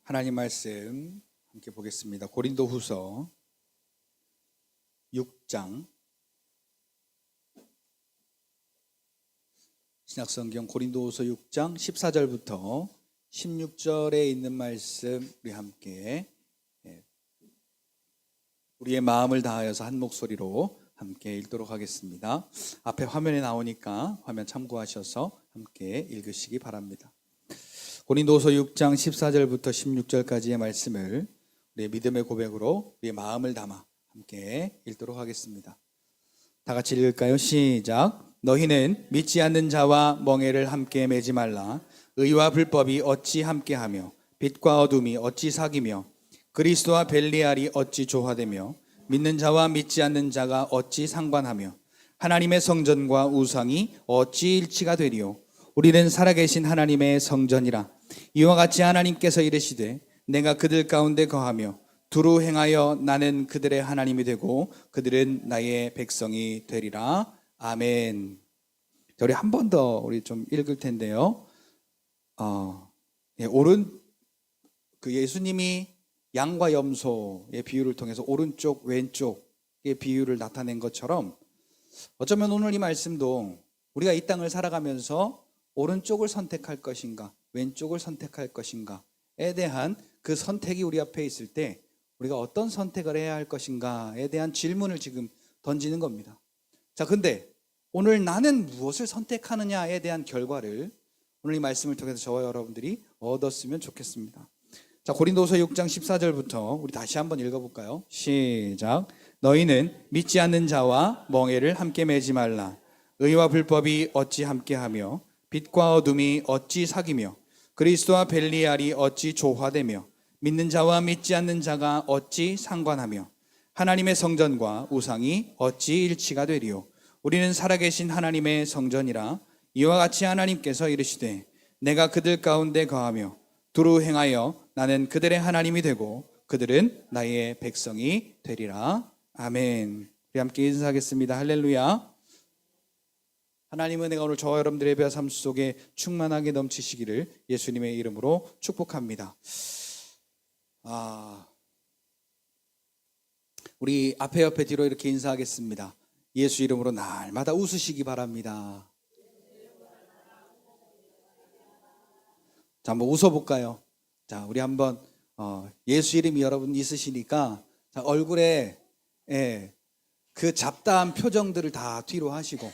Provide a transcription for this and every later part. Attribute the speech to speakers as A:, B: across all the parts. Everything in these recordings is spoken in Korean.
A: 하나님 말씀 함께 보겠습니다. 고린도후서 6장 신약성경 고린도후서 6장 14절부터 16절에 있는 말씀 우리 함께 우리의 마음을 다하여서 한 목소리로 함께 읽도록 하겠습니다. 앞에 화면에 나오니까 화면 참고하셔서 함께 읽으시기 바랍니다. 고린도후서 6장 14절부터 16절까지의 말씀을 우리의 믿음의 고백으로 우리의 마음을 담아 함께 읽도록 하겠습니다. 다 같이 읽을까요? 시작. 너희는 믿지 않는 자와 멍에를 함께 매지 말라. 의와 불법이 어찌 함께하며 빛과 어둠이 어찌 사귀며 그리스도와 벨리알이 어찌 조화되며 믿는 자와 믿지 않는 자가 어찌 상관하며 하나님의 성전과 우상이 어찌 일치가 되리요. 우리는 살아계신 하나님의 성전이라. 이와 같이 하나님께서 이르시되 내가 그들 가운데 거하며 두루 행하여 나는 그들의 하나님이 되고 그들은 나의 백성이 되리라. 아멘. 우리 한 번 더 우리 좀 읽을 텐데요. 예수님이 양과 염소의 비유를 통해서 오른쪽 왼쪽의 비유를 나타낸 것처럼 어쩌면 오늘 이 말씀도 우리가 이 땅을 살아가면서 오른쪽을 선택할 것인가 왼쪽을 선택할 것인가에 대한 그 선택이 우리 앞에 있을 때 우리가 어떤 선택을 해야 할 것인가에 대한 질문을 지금 던지는 겁니다. 자, 근데 오늘 나는 무엇을 선택하느냐에 대한 결과를 오늘 이 말씀을 통해서 저와 여러분들이 얻었으면 좋겠습니다. 자, 고린도서 6장 14절부터 우리 다시 한번 읽어볼까요? 시작. 너희는 믿지 않는 자와 멍에를 함께 매지 말라. 의와 불법이 어찌 함께하며 빛과 어둠이 어찌 사귀며 그리스도와 벨리알이 어찌 조화되며 믿는 자와 믿지 않는 자가 어찌 상관하며 하나님의 성전과 우상이 어찌 일치가 되리요. 우리는 살아계신 하나님의 성전이라. 이와 같이 하나님께서 이르시되 내가 그들 가운데 거하며 두루 행하여 나는 그들의 하나님이 되고 그들은 나의 백성이 되리라. 아멘. 우리 함께 인사하겠습니다. 할렐루야. 하나님의 은혜가 오늘 저와 여러분들의 예배와 삶 속에 충만하게 넘치시기를 예수님의 이름으로 축복합니다. 우리 앞에 옆에 뒤로 이렇게 인사하겠습니다. 예수 이름으로 날마다 웃으시기 바랍니다. 자, 한번 웃어볼까요? 자, 우리 한번 예수 이름이 여러분 있으시니까 자, 얼굴에 그 잡다한 표정들을 다 뒤로 하시고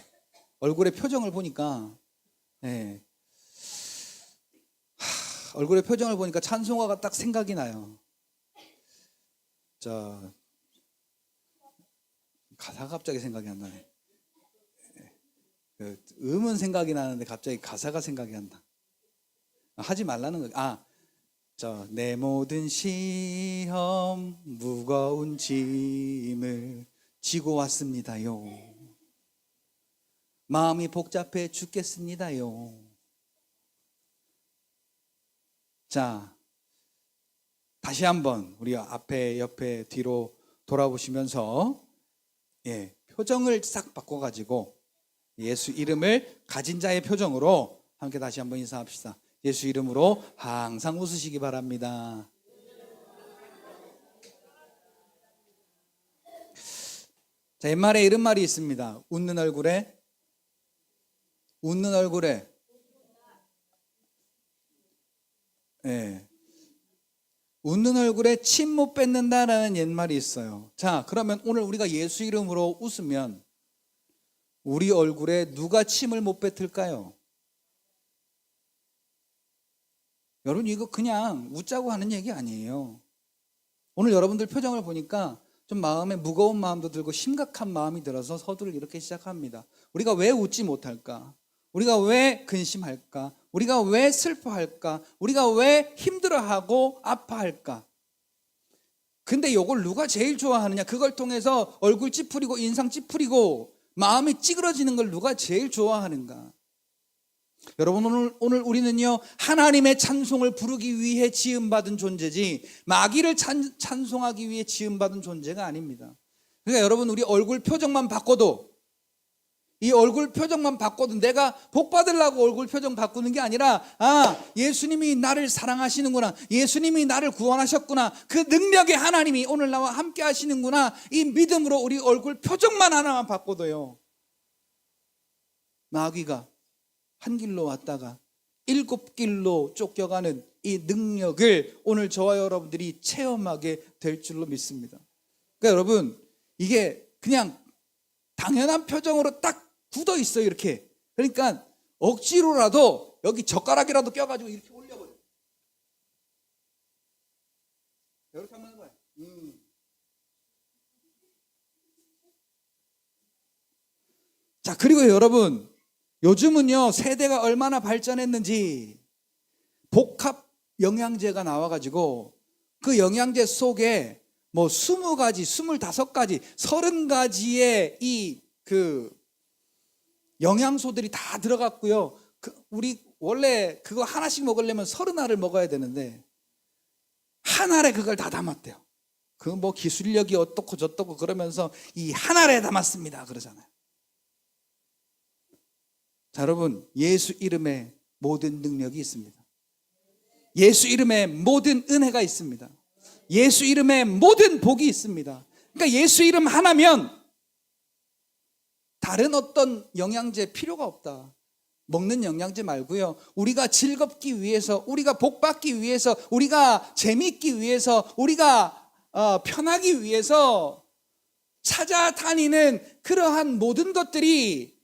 A: 얼굴의 표정을 보니까 얼굴의 표정을 보니까 찬송가가 딱 생각이 나요. 자, 가사가 갑자기 생각이 안 나네. 음은 생각이 나는데 갑자기 가사가 생각이 안 나. 하지 말라는 거. 내 모든 시험 무거운 짐을 지고 왔습니다요. 마음이 복잡해 죽겠습니다요. 자, 다시 한번 우리 앞에 옆에 뒤로 돌아보시면서 표정을 싹 바꿔가지고 예수 이름을 가진 자의 표정으로 함께 다시 한번 인사합시다. 예수 이름으로 항상 웃으시기 바랍니다. 자, 옛말에 이런 말이 있습니다. 웃는 얼굴에 웃는 얼굴에 침 못 뱉는다라는 옛말이 있어요. 자, 그러면 오늘 우리가 예수 이름으로 웃으면 우리 얼굴에 누가 침을 못 뱉을까요? 여러분, 이거 그냥 웃자고 하는 얘기 아니에요. 오늘 여러분들 표정을 보니까 좀 마음에 무거운 마음도 들고 심각한 마음이 들어서 서두를 이렇게 시작합니다. 우리가 왜 웃지 못할까? 우리가 왜 근심할까? 우리가 왜 슬퍼할까? 우리가 왜 힘들어하고 아파할까? 근데 이걸 누가 제일 좋아하느냐? 그걸 통해서 얼굴 찌푸리고 인상 찌푸리고 마음이 찌그러지는 걸 누가 제일 좋아하는가? 여러분, 오늘 우리는요 하나님의 찬송을 부르기 위해 지음받은 존재지 마귀를 찬송하기 위해 지음받은 존재가 아닙니다. 그러니까 여러분, 우리 얼굴 표정만 바꿔도 이 얼굴 표정만 바꿔도 내가 복 받으려고 얼굴 표정 바꾸는 게 아니라 예수님이 나를 사랑하시는구나, 예수님이 나를 구원하셨구나, 그 능력의 하나님이 오늘 나와 함께 하시는구나, 이 믿음으로 우리 얼굴 표정만 하나만 바꿔도요, 마귀가 한 길로 왔다가 7길로 쫓겨가는 이 능력을 오늘 저와 여러분들이 체험하게 될 줄로 믿습니다. 그러니까 여러분, 이게 그냥 당연한 표정으로 딱 굳어 있어요, 이렇게. 그러니까 억지로라도 여기 젓가락이라도 껴가지고 이렇게 올려버려. 이렇게 하면 하는 거야. 자, 그리고 여러분, 요즘은요, 세대가 얼마나 발전했는지 복합 영양제가 나와가지고 그 영양제 속에 뭐 20가지, 25가지, 30가지의 이 영양소들이 다 들어갔고요. 우리 원래 그거 하나씩 먹으려면 30알을 먹어야 되는데 한 알에 그걸 다 담았대요. 그 뭐 기술력이 어떻고 저떻고 그러면서 이 한 알에 담았습니다 그러잖아요. 자, 여러분, 예수 이름에 모든 능력이 있습니다. 예수 이름에 모든 은혜가 있습니다. 예수 이름에 모든 복이 있습니다. 그러니까 예수 이름 하나면 다른 어떤 영양제 필요가 없다. 먹는 영양제 말고요, 우리가 즐겁기 위해서, 우리가 복 받기 위해서, 우리가 재미있기 위해서, 우리가 편하기 위해서 찾아다니는 그러한 모든 것들이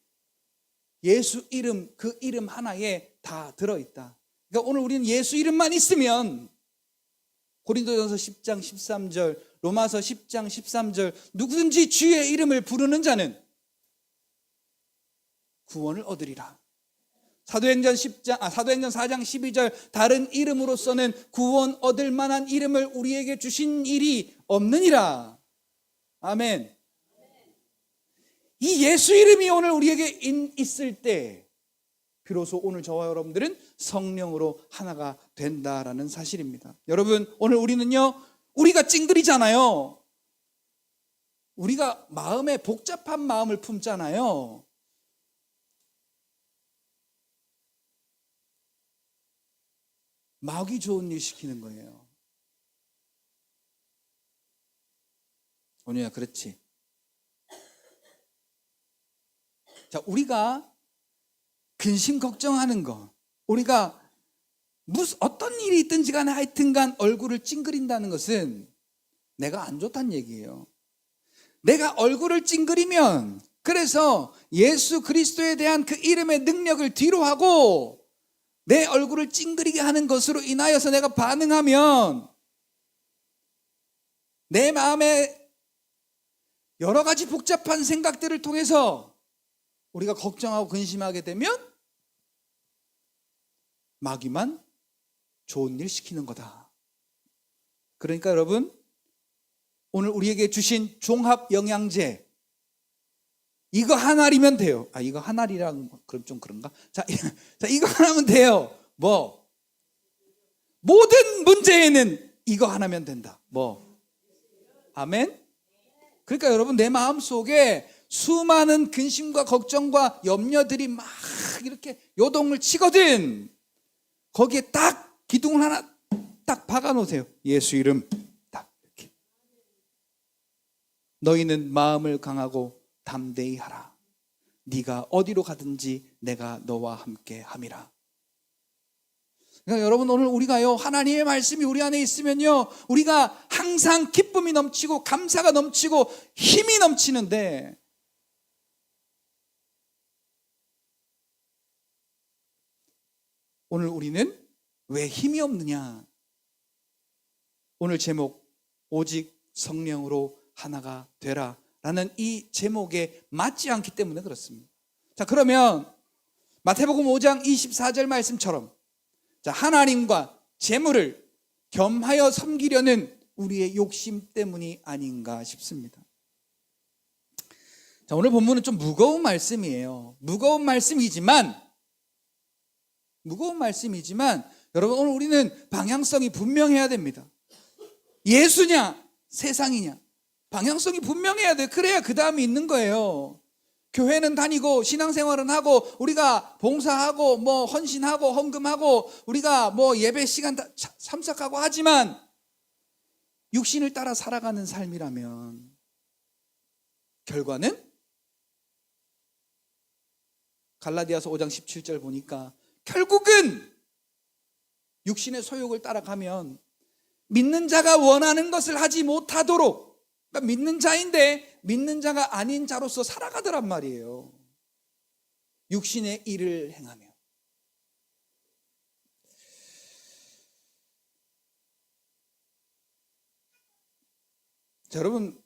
A: 예수 이름, 그 이름 하나에 다 들어있다. 그러니까 오늘 우리는 예수 이름만 있으면, 고린도전서 10장 13절, 로마서 10장 13절, 누구든지 주의 이름을 부르는 자는 구원을 얻으리라. 사도행전 4장 12절, 다른 이름으로서는 구원 얻을 만한 이름을 우리에게 주신 일이 없느니라. 아멘. 이 예수 이름이 오늘 우리에게 있을 때 비로소 오늘 저와 여러분들은 성령으로 하나가 된다라는 사실입니다. 여러분, 오늘 우리는요, 우리가 찡그리잖아요. 우리가 마음에 복잡한 마음을 품잖아요. 마귀 좋은 일 시키는 거예요. 원우야, 그렇지. 자, 우리가 근심 걱정하는 거, 우리가 어떤 일이 있든지 간에 하여튼간 얼굴을 찡그린다는 것은 내가 안 좋다는 얘기예요. 내가 얼굴을 찡그리면, 그래서 예수 그리스도에 대한 그 이름의 능력을 뒤로 하고 내 얼굴을 찡그리게 하는 것으로 인하여서 내가 반응하면 내 마음에 여러 가지 복잡한 생각들을 통해서 우리가 걱정하고 근심하게 되면 마귀만 좋은 일 시키는 거다. 그러니까 여러분, 오늘 우리에게 주신 종합 영양제, 이거 하나리면 돼요. 이거 하나리랑 그럼 좀 그런가? 자, 이거 하나면 돼요. 뭐? 모든 문제에는 이거 하나면 된다. 뭐? 아멘? 그러니까 여러분, 내 마음 속에 수많은 근심과 걱정과 염려들이 막 이렇게 요동을 치거든. 거기에 딱 기둥을 하나 딱 박아 놓으세요. 예수 이름 딱 이렇게. 너희는 마음을 강하고 담대히 하라. 네가 어디로 가든지 내가 너와 함께 함이라. 그러니까 여러분, 오늘 우리가요, 하나님의 말씀이 우리 안에 있으면요, 우리가 항상 기쁨이 넘치고 감사가 넘치고 힘이 넘치는데, 오늘 우리는 왜 힘이 없느냐? 오늘 제목, 오직 성령으로 하나가 되라 라는 이 제목에 맞지 않기 때문에 그렇습니다. 자, 그러면 마태복음 5장 24절 말씀처럼, 자, 하나님과 재물을 겸하여 섬기려는 우리의 욕심 때문이 아닌가 싶습니다. 자, 오늘 본문은 좀 무거운 말씀이에요. 무거운 말씀이지만 여러분, 오늘 우리는 방향성이 분명해야 됩니다. 예수냐 세상이냐, 방향성이 분명해야 돼. 그래야 그 다음이 있는 거예요. 교회는 다니고 신앙생활은 하고 우리가 봉사하고 뭐 헌신하고 헌금하고 우리가 뭐 예배 시간 참석하고 하지만 육신을 따라 살아가는 삶이라면 결과는 갈라디아서 5장 17절 보니까 결국은 육신의 소욕을 따라가면 믿는 자가 원하는 것을 하지 못하도록, 그러니까 믿는 자인데 믿는 자가 아닌 자로서 살아가더란 말이에요. 육신의 일을 행하며. 자, 여러분,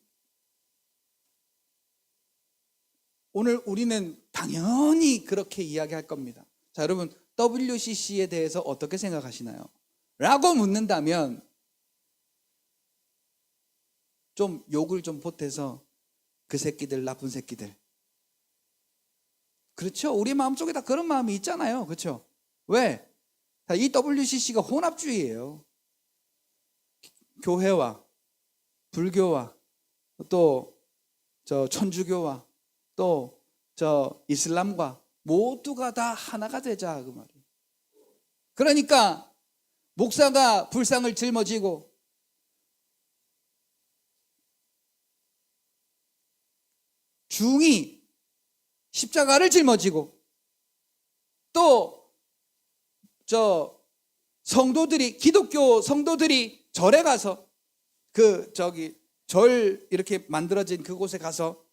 A: 오늘 우리는 당연히 그렇게 이야기할 겁니다. 자, 여러분, WCC에 대해서 어떻게 생각하시나요? 라고 묻는다면 좀 욕을 좀 보태서 그 새끼들, 나쁜 새끼들. 그렇죠? 우리 마음속에 다 그런 마음이 있잖아요. 그렇죠? 왜? 이 WCC가 혼합주의예요. 교회와 불교와 또 천주교와 또 이슬람과 모두가 다 하나가 되자 그 말이에요. 그러니까 목사가 불상을 짊어지고 중이 십자가를 짊어지고 또 성도들이, 기독교 성도들이 절에 가서 절 이렇게 만들어진 그곳에 가서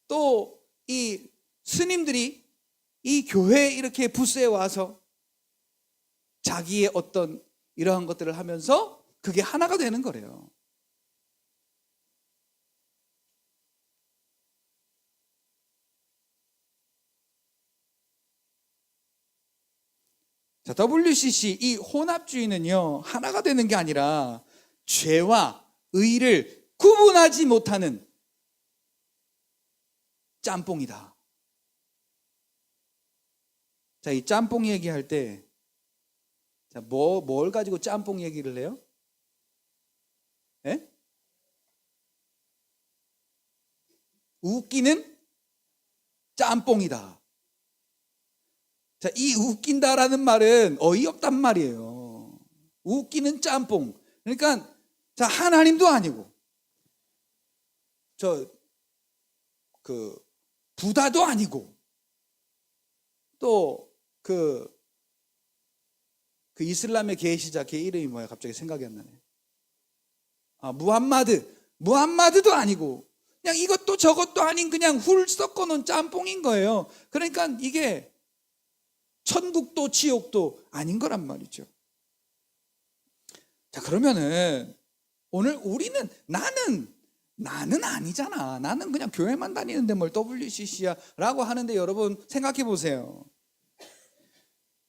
A: 또 이 스님들이 이 교회 이렇게 부스에 와서 자기의 어떤 이러한 것들을 하면서 그게 하나가 되는 거래요. 자, WCC 이 혼합주의는요, 하나가 되는 게 아니라 죄와 의를 구분하지 못하는 짬뽕이다. 자, 이 짬뽕 얘기할 때, 자, 뭘 가지고 짬뽕 얘기를 해요? 예? 웃기는 짬뽕이다. 자, 이 웃긴다라는 말은 어이없단 말이에요. 웃기는 짬뽕. 그러니까, 자, 하나님도 아니고, 부다도 아니고, 또, 이슬람의 계시자, 걔 이름이 뭐야? 갑자기 생각이 안 나네. 무함마드도 아니고, 그냥 이것도 저것도 아닌 그냥 훌 섞어 놓은 짬뽕인 거예요. 그러니까 이게 천국도 지옥도 아닌 거란 말이죠. 자, 그러면은 오늘 우리는 나는 아니잖아. 나는 그냥 교회만 다니는데 뭘 WCC야 라고 하는데 여러분 생각해 보세요.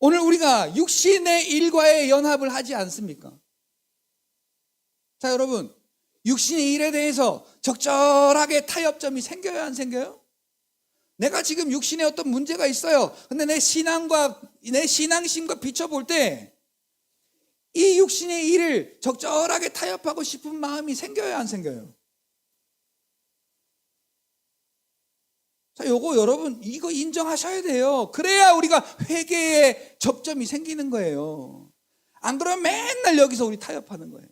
A: 오늘 우리가 육신의 일과의 연합을 하지 않습니까? 자, 여러분, 육신의 일에 대해서 적절하게 타협점이 생겨야 안 생겨요? 내가 지금 육신에 어떤 문제가 있어요. 근데 내 신앙심과 비춰볼 때 이 육신의 일을 적절하게 타협하고 싶은 마음이 생겨야 안 생겨요? 자, 요거 여러분 이거 인정하셔야 돼요. 그래야 우리가 회개의 접점이 생기는 거예요. 안 그러면 맨날 여기서 우리 타협하는 거예요.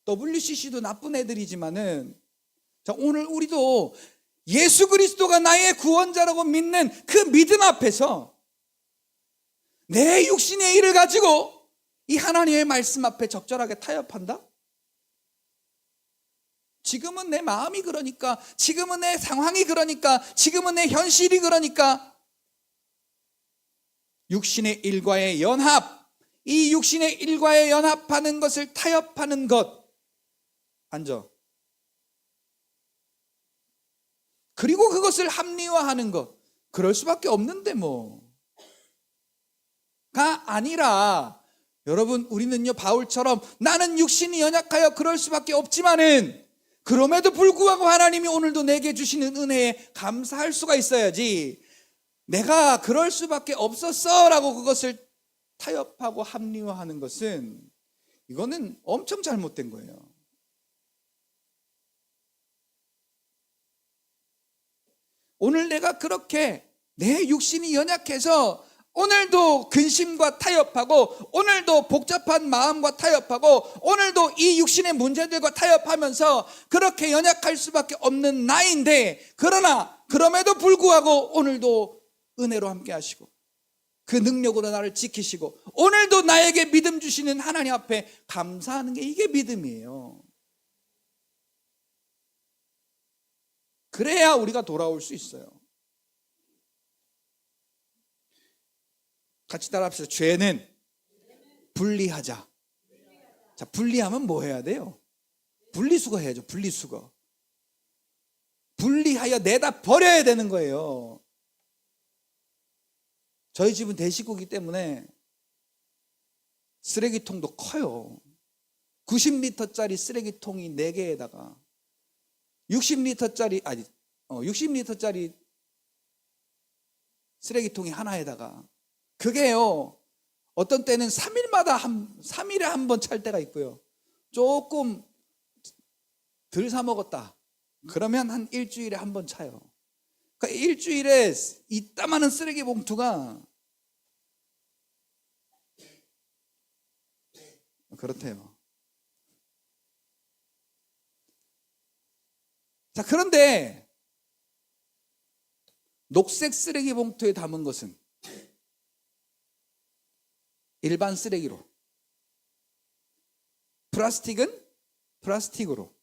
A: WCC도 나쁜 애들이지만은, 자, 오늘 우리도 예수 그리스도가 나의 구원자라고 믿는 그 믿음 앞에서 내 육신의 일을 가지고 이 하나님의 말씀 앞에 적절하게 타협한다? 지금은 내 마음이 그러니까, 지금은 내 상황이 그러니까, 지금은 내 현실이 그러니까, 육신의 일과의 연합, 이 육신의 일과의 연합하는 것을 타협하는 것, 앉아. 그리고 그것을 합리화하는 것, 그럴 수밖에 없는데 가 아니라, 여러분, 우리는요 바울처럼 나는 육신이 연약하여 그럴 수밖에 없지만은 그럼에도 불구하고 하나님이 오늘도 내게 주시는 은혜에 감사할 수가 있어야지, 내가 그럴 수밖에 없었어 라고 그것을 타협하고 합리화하는 것은, 이거는 엄청 잘못된 거예요. 오늘 내가 그렇게 내 육신이 연약해서 오늘도 근심과 타협하고, 오늘도 복잡한 마음과 타협하고, 오늘도 이 육신의 문제들과 타협하면서 그렇게 연약할 수밖에 없는 나인데, 그러나 그럼에도 불구하고 오늘도 은혜로 함께 하시고 그 능력으로 나를 지키시고 오늘도 나에게 믿음 주시는 하나님 앞에 감사하는 게 이게 믿음이에요. 그래야 우리가 돌아올 수 있어요. 같이 따라합시다. 죄는 분리하자. 자, 분리하면 뭐 해야 돼요? 분리수거 해야죠. 분리수거. 분리하여 내다 버려야 되는 거예요. 저희 집은 대식구이기 때문에 쓰레기통도 커요. 90리터짜리 쓰레기통이 4개에다가 60리터짜리 쓰레기통이 하나에다가, 그게요, 어떤 때는 3일에 한 번 찰 때가 있고요. 조금 덜 사 먹었다 그러면 한 일주일에 한 번 차요. 그러니까 일주일에 이따마한 쓰레기 봉투가 그렇대요. 자, 그런데 녹색 쓰레기 봉투에 담은 것은 일반 쓰레기로, 플라스틱은 플라스틱으로,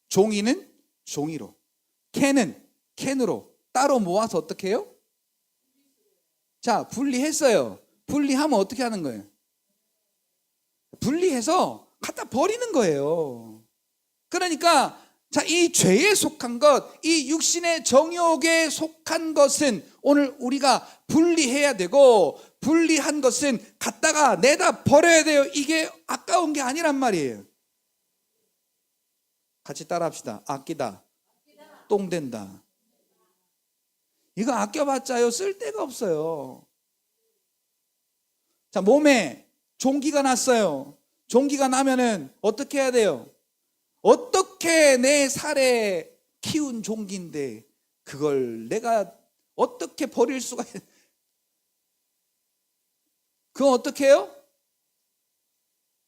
A: 종이는 종이로, 캔은 캔으로 따로 모아서 어떻게 해요? 자, 분리했어요. 분리하면 어떻게 하는 거예요? 분리해서 갖다 버리는 거예요. 그러니까 자, 이 죄에 속한 것, 이 육신의 정욕에 속한 것은 오늘 우리가 분리해야 되고, 분리한 것은 갖다가 내다 버려야 돼요. 이게 아까운 게 아니란 말이에요. 같이 따라합시다. 아끼다, 똥 된다. 이거 아껴봤자요, 쓸 데가 없어요. 자, 몸에 종기가 났어요. 종기가 나면은 어떻게 해야 돼요? 어떻게 내 살에 키운 종기인데 그걸 내가 어떻게 버릴 수가 있... 그건 어떻게 해요?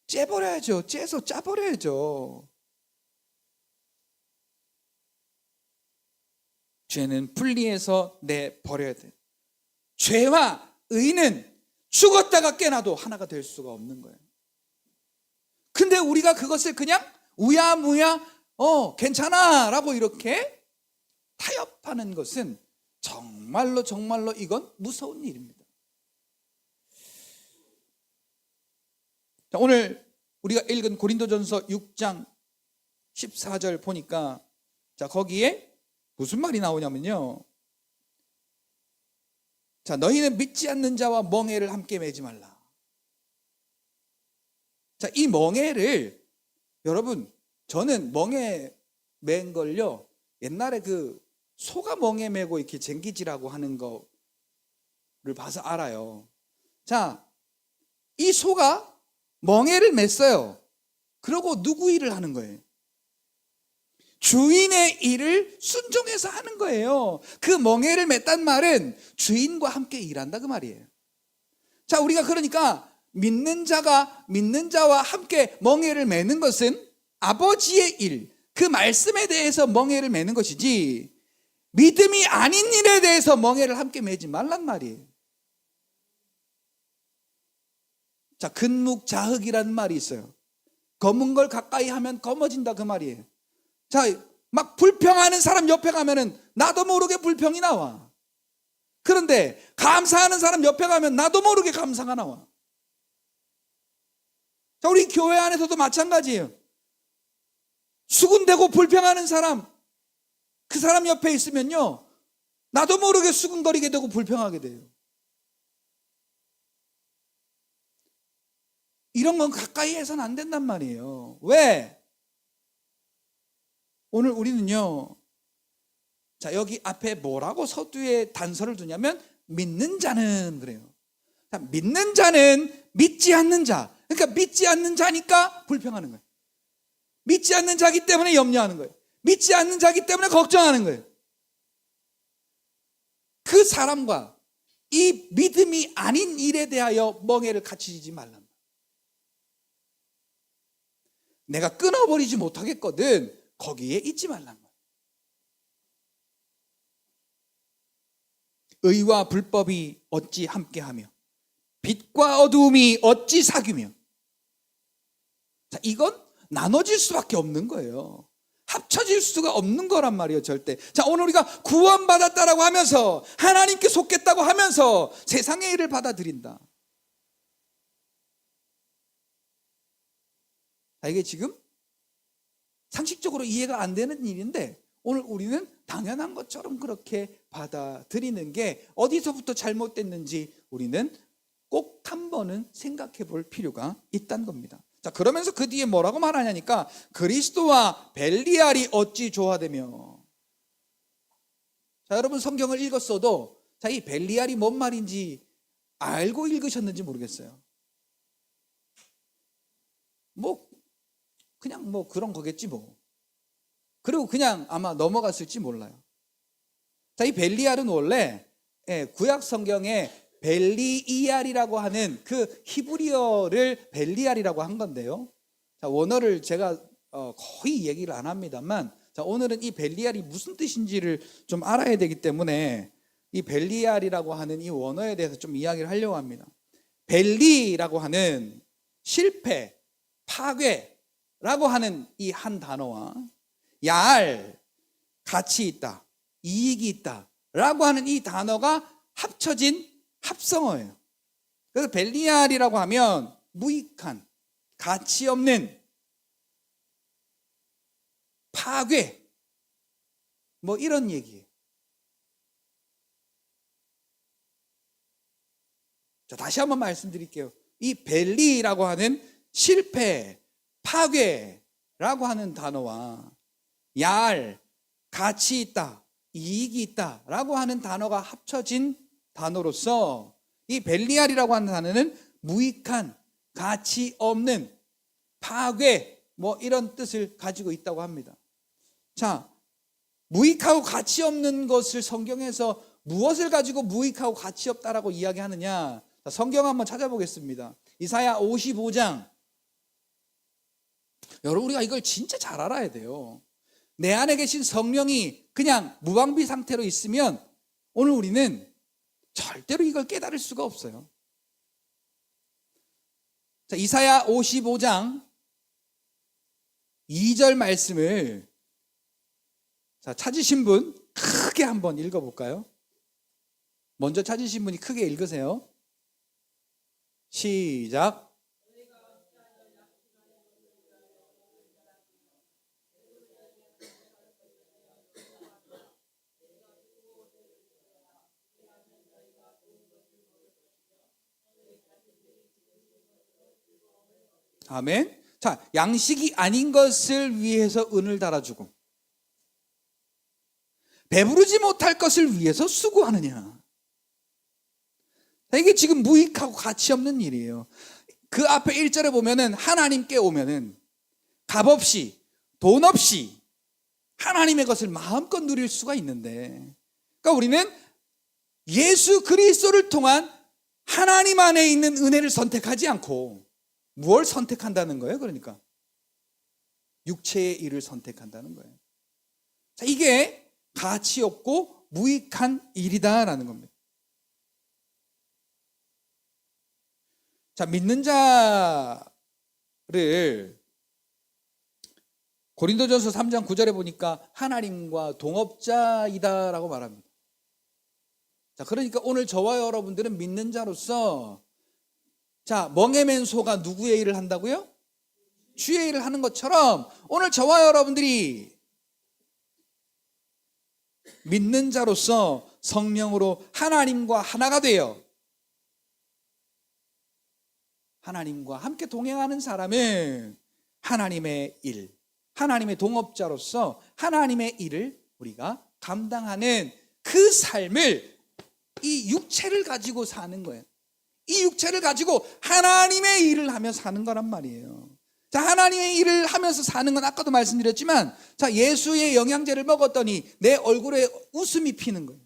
A: 째버려야죠. 째서 짜버려야죠. 죄는 분리해서 내버려야 돼. 죄와 의는 죽었다가 깨나도 하나가 될 수가 없는 거예요. 근데 우리가 그것을 그냥 우야무야 괜찮아 라고 이렇게 타협하는 것은 정말로 이건 무서운 일입니다. 자, 오늘 우리가 읽은 고린도전서 6장 14절 보니까, 자, 거기에 무슨 말이 나오냐면요, 자, 너희는 믿지 않는 자와 멍에를 함께 매지 말라. 자, 이 멍에를, 여러분, 저는 멍에 맨 걸요, 옛날에 그 소가 멍에 매고 이렇게 쟁기질하고 하는 거를 봐서 알아요. 자, 이 소가 멍에를 맸어요. 그러고 누구 일을 하는 거예요? 주인의 일을 순종해서 하는 거예요. 그 멍에를 맸단 말은 주인과 함께 일한다 그 말이에요. 자, 우리가 그러니까 믿는 자와 함께 멍에를 매는 것은 아버지의 일, 그 말씀에 대해서 멍에를 매는 것이지, 믿음이 아닌 일에 대해서 멍에를 함께 매지 말란 말이에요. 자, 근묵자흑이라는 말이 있어요. 검은 걸 가까이 하면 검어진다 그 말이에요. 자, 막 불평하는 사람 옆에 가면은 나도 모르게 불평이 나와. 그런데 감사하는 사람 옆에 가면 나도 모르게 감사가 나와. 자, 우리 교회 안에서도 마찬가지예요. 수군대고 불평하는 사람, 그 사람 옆에 있으면요, 나도 모르게 수군거리게 되고 불평하게 돼요. 이런 건 가까이 해서는 안 된단 말이에요. 왜? 오늘 우리는요, 자, 여기 앞에 뭐라고 서두에 단서를 두냐면 믿는 자는 그래요. 자, 믿는 자는 믿지 않는 자, 그러니까 믿지 않는 자니까 불평하는 거예요. 믿지 않는 자기 때문에 염려하는 거예요. 믿지 않는 자기 때문에 걱정하는 거예요. 그 사람과 이 믿음이 아닌 일에 대하여 멍에를 갖추지 말란 말이에요. 내가 끊어버리지 못하겠거든 거기에 있지 말란 말이에요. 의와 불법이 어찌 함께하며 빛과 어두움이 어찌 사귀며. 자, 이건 나눠질 수밖에 없는 거예요. 합쳐질 수가 없는 거란 말이에요, 절대. 자, 오늘 우리가 구원받았다라고 하면서 하나님께 속겠다고 하면서 세상의 일을 받아들인다. 자, 이게 지금 상식적으로 이해가 안 되는 일인데 오늘 우리는 당연한 것처럼 그렇게 받아들이는 게 어디서부터 잘못됐는지 우리는 꼭 한 번은 생각해 볼 필요가 있다는 겁니다. 자, 그러면서 그 뒤에 뭐라고 말하냐니까 그리스도와 벨리알이 어찌 조화되며. 자, 여러분 성경을 읽었어도 자, 이 벨리알이 뭔 말인지 알고 읽으셨는지 모르겠어요. 뭐 그냥 뭐 그런 거겠지 뭐. 그리고 그냥 아마 넘어갔을지 몰라요. 자, 이 벨리알은 원래 구약 성경에 벨리이알이라고 하는 그 히브리어를 벨리알이라고 한 건데요. 자, 원어를 제가 거의 얘기를 안 합니다만, 자, 오늘은 이 벨리알이 무슨 뜻인지를 좀 알아야 되기 때문에 이 벨리알이라고 하는 이 원어에 대해서 좀 이야기를 하려고 합니다. 벨리라고 하는 실패, 파괴라고 하는 이 한 단어와 얄, 가치 있다, 이익이 있다 라고 하는 이 단어가 합쳐진 합성어예요. 그래서 벨리알이라고 하면 무익한, 가치 없는, 파괴, 뭐 이런 얘기예요. 자, 다시 한번 말씀드릴게요. 이 벨리라고 하는 실패, 파괴라고 하는 단어와 얄, 가치 있다, 이익이 있다 라고 하는 단어가 합쳐진 단어로서 이 벨리알이라고 하는 단어는 무익한, 가치 없는, 파괴 뭐 이런 뜻을 가지고 있다고 합니다. 자, 무익하고 가치 없는 것을 성경에서 무엇을 가지고 무익하고 가치 없다라고 이야기하느냐. 자, 성경 한번 찾아보겠습니다. 이사야 55장. 여러분 우리가 이걸 진짜 잘 알아야 돼요. 내 안에 계신 성령이 그냥 무방비 상태로 있으면 오늘 우리는 절대로 이걸 깨달을 수가 없어요. 자, 이사야 55장 2절 말씀을 자, 찾으신 분 크게 한번 읽어볼까요? 먼저 찾으신 분이 크게 읽으세요. 시작. 아멘. 자, 양식이 아닌 것을 위해서 은을 달아주고 배부르지 못할 것을 위해서 수고하느냐. 자, 이게 지금 무익하고 가치 없는 일이에요. 그 앞에 1절에 보면은 하나님께 오면은 값 없이 돈 없이 하나님의 것을 마음껏 누릴 수가 있는데, 그러니까 우리는 예수 그리스도를 통한 하나님 안에 있는 은혜를 선택하지 않고 무엇을 선택한다는 거예요? 그러니까 육체의 일을 선택한다는 거예요. 자, 이게 가치 없고 무익한 일이다라는 겁니다. 자, 믿는 자를 고린도전서 3장 9절에 보니까 하나님과 동업자이다라고 말합니다. 자, 그러니까 오늘 저와 여러분들은 믿는 자로서 자, 멍에 맨 소가 누구의 일을 한다고요? 주의 일을 하는 것처럼 오늘 저와 여러분들이 믿는 자로서 성령으로 하나님과 하나가 되어 하나님과 함께 동행하는 사람은 하나님의 일, 하나님의 동업자로서 하나님의 일을 우리가 감당하는 그 삶을 이 육체를 가지고 사는 거예요. 이 육체를 가지고 하나님의 일을 하며 사는 거란 말이에요. 자, 하나님의 일을 하면서 사는 건 아까도 말씀드렸지만, 자, 예수의 영양제를 먹었더니 내 얼굴에 웃음이 피는 거예요.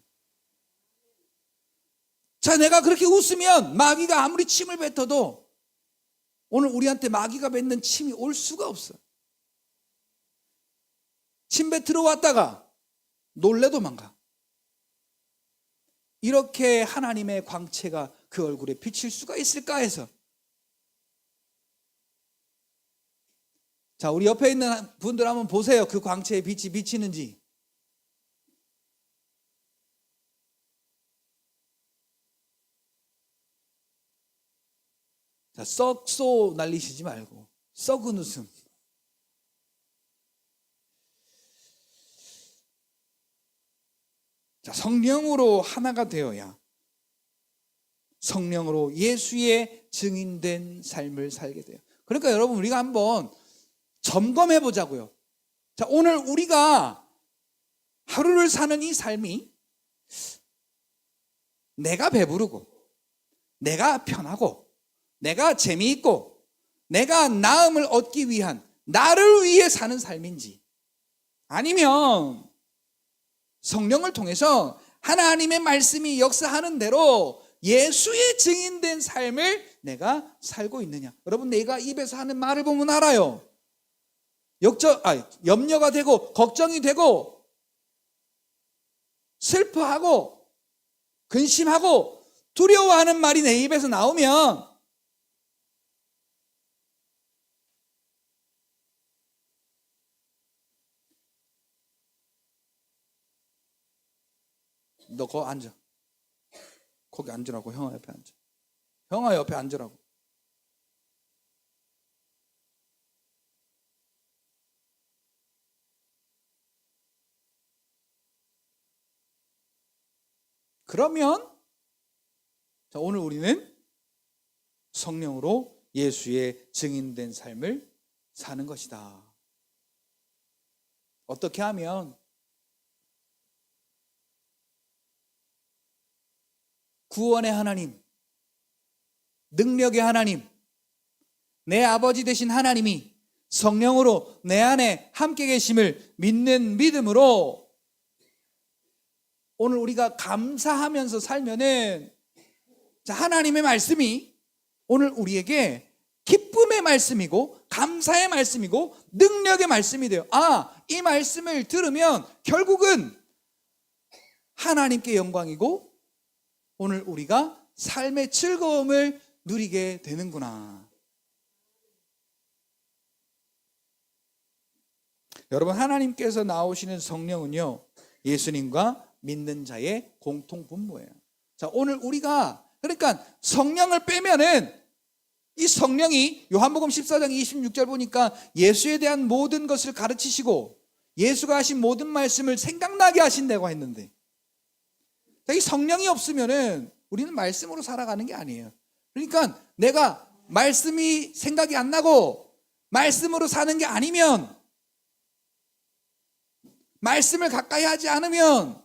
A: 자, 내가 그렇게 웃으면 마귀가 아무리 침을 뱉어도 오늘 우리한테 마귀가 뱉는 침이 올 수가 없어요. 침 뱉으러 왔다가 놀래 도망가. 이렇게 하나님의 광채가 그 얼굴에 비칠 수가 있을까 해서. 자, 우리 옆에 있는 분들 한번 보세요. 그 광채의 빛이 비치는지. 자, 썩소 날리시지 말고 썩은 웃음. 자, 성령으로 하나가 되어야 성령으로 예수의 증인된 삶을 살게 돼요. 그러니까 여러분, 우리가 한번 점검해 보자고요. 자, 오늘 우리가 하루를 사는 이 삶이 내가 배부르고 내가 편하고 내가 재미있고 내가 나음을 얻기 위한, 나를 위해 사는 삶인지, 아니면 성령을 통해서 하나님의 말씀이 역사하는 대로 예수의 증인된 삶을 내가 살고 있느냐. 여러분, 내가 입에서 하는 말을 보면 알아요. 염려가 되고 걱정이 되고 슬퍼하고 근심하고 두려워하는 말이 내 입에서 나오면 너 거기 앉아. 거기 앉으라고. 형아 옆에 앉아. 형아 옆에 앉으라고. 그러면 자, 오늘 우리는 성령으로 예수의 증인된 삶을 사는 것이다. 어떻게 하면? 구원의 하나님, 능력의 하나님, 내 아버지 되신 하나님이 성령으로 내 안에 함께 계심을 믿는 믿음으로 오늘 우리가 감사하면서 살면은, 자, 하나님의 말씀이 오늘 우리에게 기쁨의 말씀이고 감사의 말씀이고 능력의 말씀이 돼요. 이 말씀을 들으면 결국은 하나님께 영광이고 오늘 우리가 삶의 즐거움을 누리게 되는구나. 여러분, 하나님께서 나오시는 성령은요, 예수님과 믿는 자의 공통 분모예요. 자, 오늘 우리가 그러니까 성령을 빼면은, 이 성령이 요한복음 14장 26절 보니까 예수에 대한 모든 것을 가르치시고 예수가 하신 모든 말씀을 생각나게 하신다고 했는데, 이 성령이 없으면은 우리는 말씀으로 살아가는 게 아니에요. 그러니까 내가 말씀이 생각이 안 나고 말씀으로 사는 게 아니면, 말씀을 가까이 하지 않으면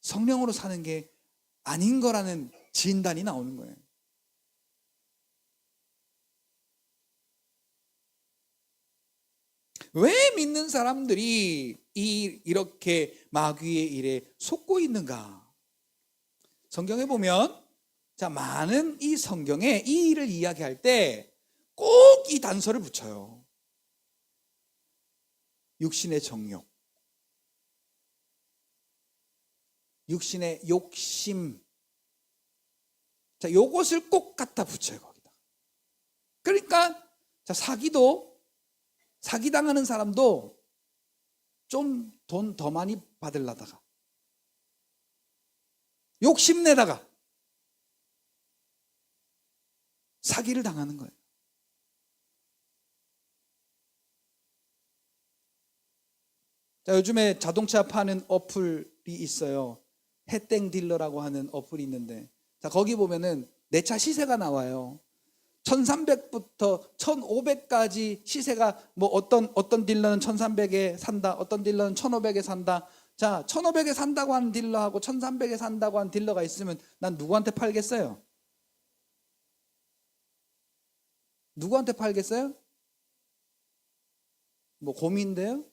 A: 성령으로 사는 게 아닌 거라는 진단이 나오는 거예요. 왜 믿는 사람들이 이렇게 마귀의 일에 속고 있는가? 성경에 보면, 자, 많은 이 성경에 이 일을 이야기할 때 꼭 이 단서를 붙여요. 육신의 정욕, 육신의 욕심. 자, 요것을 꼭 갖다 붙여요, 거기다. 그러니까 자, 사기당하는 사람도 좀 돈 더 많이 받으려다가 욕심내다가 사기를 당하는 거예요. 자, 요즘에 자동차 파는 어플이 있어요. 해땡 딜러라고 하는 어플이 있는데, 자, 거기 보면은 내 차 시세가 나와요. 1300부터 1500까지 시세가, 뭐 어떤 딜러는 1300에 산다, 어떤 딜러는 1500에 산다. 자, 1500에 산다고 하는 딜러하고 1300에 산다고 하는 딜러가 있으면 난 누구한테 팔겠어요? 누구한테 팔겠어요? 뭐 고민돼요?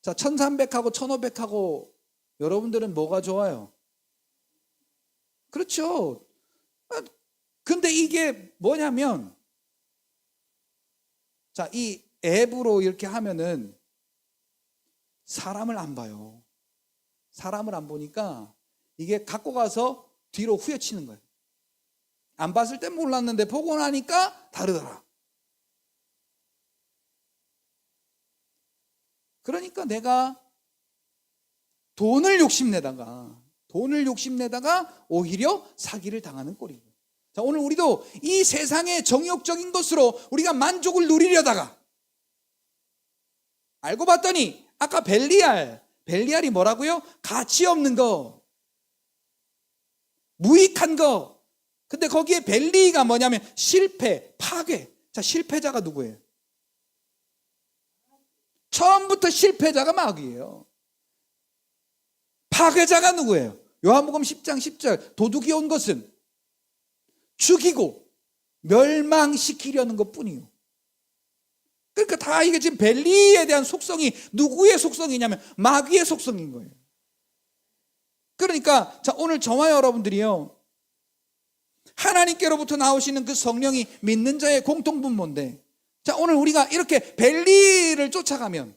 A: 자, 1300하고 1500하고 여러분들은 뭐가 좋아요? 그렇죠. 근데 이게 뭐냐면, 자, 이 앱으로 이렇게 하면은 사람을 안 봐요. 사람을 안 보니까 이게 갖고 가서 뒤로 후려치는 거예요. 안 봤을 땐 몰랐는데 보고 나니까 다르더라. 그러니까 내가 돈을 욕심내다가 오히려 사기를 당하는 꼴이에요. 자, 오늘 우리도 이 세상의 정욕적인 것으로 우리가 만족을 누리려다가 알고 봤더니 아까 벨리알이 뭐라고요? 가치 없는 거, 무익한 거. 근데 거기에 벨리가 뭐냐면 실패, 파괴. 자, 실패자가 누구예요? 처음부터 실패자가 마귀예요. 파괴자가 누구예요? 요한복음 10장 10절 도둑이 온 것은 죽이고 멸망시키려는 것뿐이요. 그러니까 다 이게 지금 벨리에 대한 속성이 누구의 속성이냐면 마귀의 속성인 거예요. 그러니까 자, 오늘 저와 여러분들이요, 하나님께로부터 나오시는 그 성령이 믿는 자의 공통분모인데, 자, 오늘 우리가 이렇게 벨리를 쫓아가면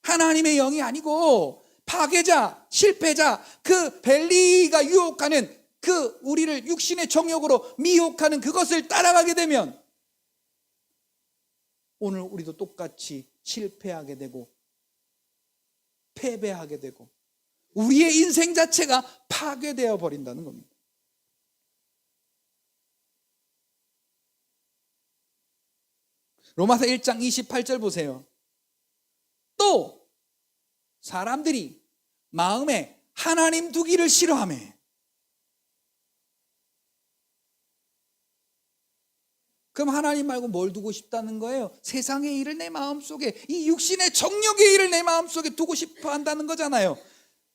A: 하나님의 영이 아니고 파괴자, 실패자, 그 벨리가 유혹하는 그 우리를 육신의 정욕으로 미혹하는 그것을 따라가게 되면 오늘 우리도 똑같이 실패하게 되고 패배하게 되고 우리의 인생 자체가 파괴되어 버린다는 겁니다. 로마서 1장 28절 보세요. 또 사람들이 마음에 하나님 두기를 싫어하며, 그럼 하나님 말고 뭘 두고 싶다는 거예요? 세상의 일을 내 마음속에, 이 육신의 정욕의 일을 내 마음속에 두고 싶어 한다는 거잖아요.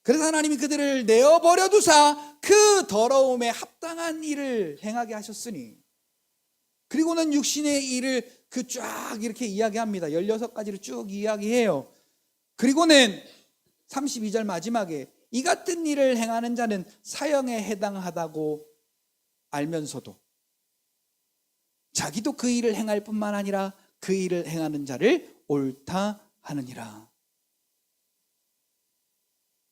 A: 그래서 하나님이 그들을 내어버려 두사 그 더러움에 합당한 일을 행하게 하셨으니, 그리고는 육신의 일을 그 쫙 이렇게 이야기합니다. 16가지를 쭉 이야기해요. 그리고는 32절 마지막에 이 같은 일을 행하는 자는 사형에 해당하다고 알면서도 자기도 그 일을 행할 뿐만 아니라 그 일을 행하는 자를 옳다 하느니라.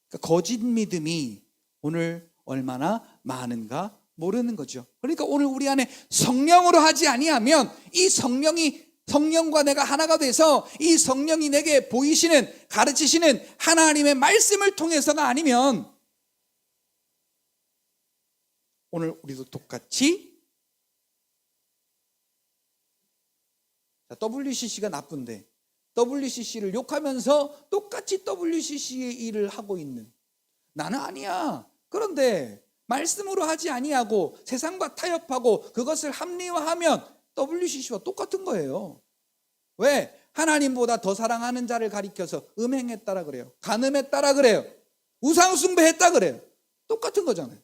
A: 그러니까 거짓 믿음이 오늘 얼마나 많은가 모르는 거죠. 그러니까 오늘 우리 안에 성령으로 하지 아니하면, 이 성령과 내가 하나가 돼서 이 성령이 내게 보이시는, 가르치시는 하나님의 말씀을 통해서가 아니면 오늘 우리도 똑같이 WCC가 나쁜데 WCC를 욕하면서 똑같이 WCC의 일을 하고 있는 나는 아니야. 그런데 말씀으로 하지 아니하고 세상과 타협하고 그것을 합리화하면 WCC와 똑같은 거예요. 왜? 하나님보다 더 사랑하는 자를 가리켜서 음행했다라 그래요. 간음했다라 그래요. 우상숭배했다 그래요. 똑같은 거잖아요.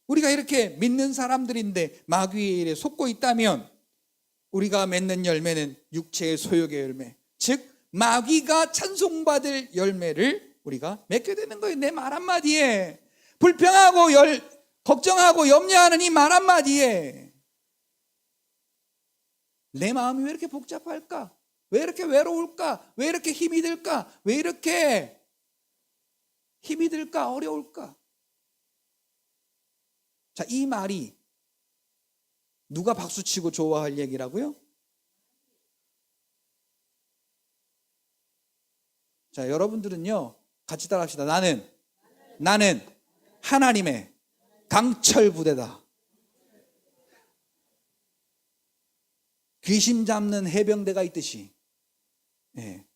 A: 우리가 이렇게 믿는 사람들인데 마귀의 일에 속고 있다면 우리가 맺는 열매는 육체의 소욕의 열매, 즉 마귀가 찬송받을 열매를 우리가 맺게 되는 거예요. 내 말 한마디에, 불평하고 걱정하고 염려하는 이 말 한마디에 내 마음이 왜 이렇게 복잡할까? 왜 이렇게 외로울까? 왜 이렇게 힘이 들까? 왜 이렇게 힘이 들까? 어려울까? 자, 이 말이 누가 박수치고 좋아할 얘기라고요? 자, 여러분들은요, 같이 따라합시다. 나는 하나님의 강철 부대다. 귀신 잡는 해병대가 있듯이, 예.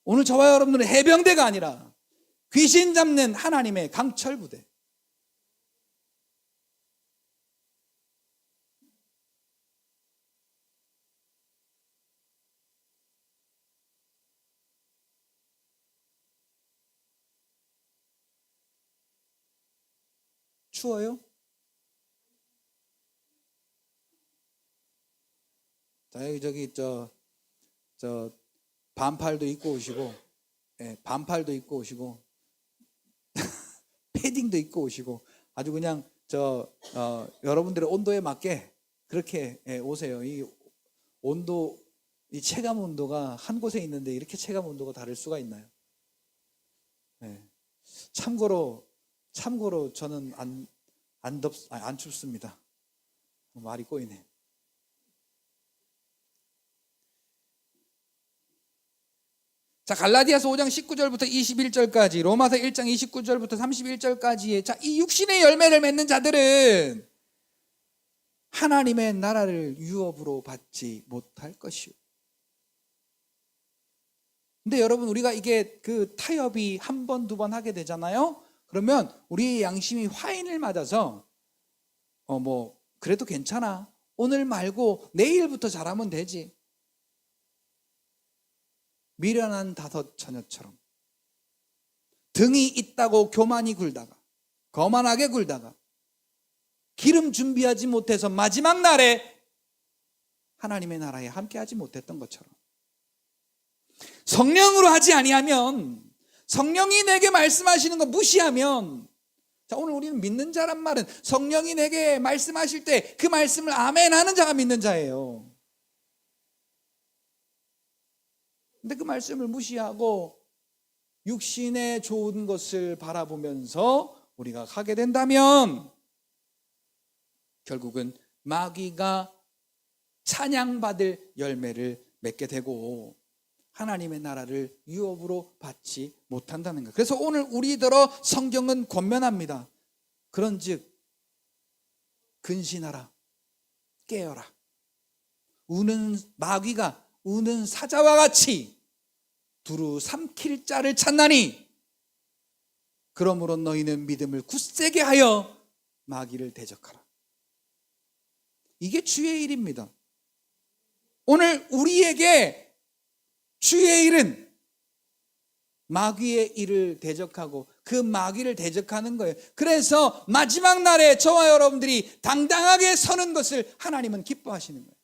A: 오늘 저와 여러분들은 해병대가 아니라 귀신 잡는 하나님의 강철 부대. 추워요? 자, 여기 저 반팔도 입고 오시고, 예, 반팔도 입고 오시고, 패딩도 입고 오시고, 아주 그냥 여러분들의 온도에 맞게 그렇게, 예, 오세요. 이 체감 온도가 한 곳에 있는데 이렇게 체감 온도가 다를 수가 있나요? 예. 참고로 저는 안 춥습니다. 말이 꼬이네. 자, 갈라디아서 5장 19절부터 21절까지, 로마서 1장 29절부터 31절까지의, 자, 이 육신의 열매를 맺는 자들은 하나님의 나라를 유업으로 받지 못할 것이요. 근데 여러분, 우리가 이게 그 타협이 한 번, 두 번 하게 되잖아요. 그러면 우리의 양심이 화인을 맞아서 그래도 괜찮아. 오늘 말고 내일부터 잘하면 되지. 미련한 다섯 처녀처럼 등이 있다고 교만히 굴다가, 거만하게 굴다가, 기름 준비하지 못해서 마지막 날에 하나님의 나라에 함께하지 못했던 것처럼, 성령으로 하지 아니하면, 성령이 내게 말씀하시는 거 무시하면, 자, 오늘 우리는 믿는 자란 말은 성령이 내게 말씀하실 때 그 말씀을 아멘 하는 자가 믿는 자예요. 근데 그 말씀을 무시하고 육신의 좋은 것을 바라보면서 우리가 가게 된다면 결국은 마귀가 찬양받을 열매를 맺게 되고 하나님의 나라를 유업으로 받지 못한다는 거예요. 그래서 오늘 우리더러 성경은 권면합니다. 그런즉 근신하라, 깨어라. 마귀가 우는 사자와 같이 두루 삼킬 자를 찾나니, 그러므로 너희는 믿음을 굳세게 하여 마귀를 대적하라. 이게 주의 일입니다. 오늘 우리에게 주의 일은 마귀의 일을 대적하고 그 마귀를 대적하는 거예요. 그래서 마지막 날에 저와 여러분들이 당당하게 서는 것을 하나님은 기뻐하시는 거예요.